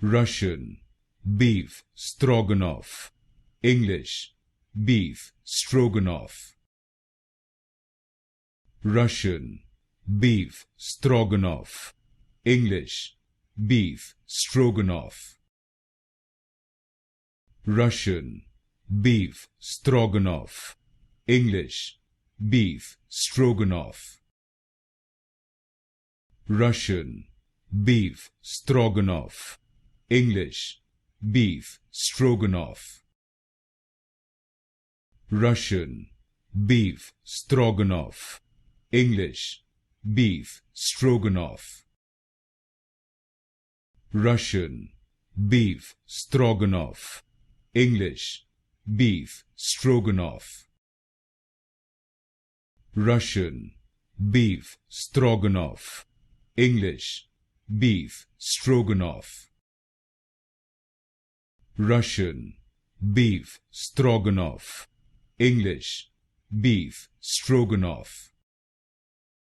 Russian beef stroganoff. English beef stroganoff. Russian beef stroganoff. English beef stroganoff. Russian beef stroganoff. English beef stroganoff. Russian beef stroganoff. English beef stroganoff. Russian beef stroganoff. English beef stroganoff. Russian beef stroganoff. English beef stroganoff. Russian beef stroganoff. English beef stroganoff. Russian beef stroganoff. English beef stroganoff.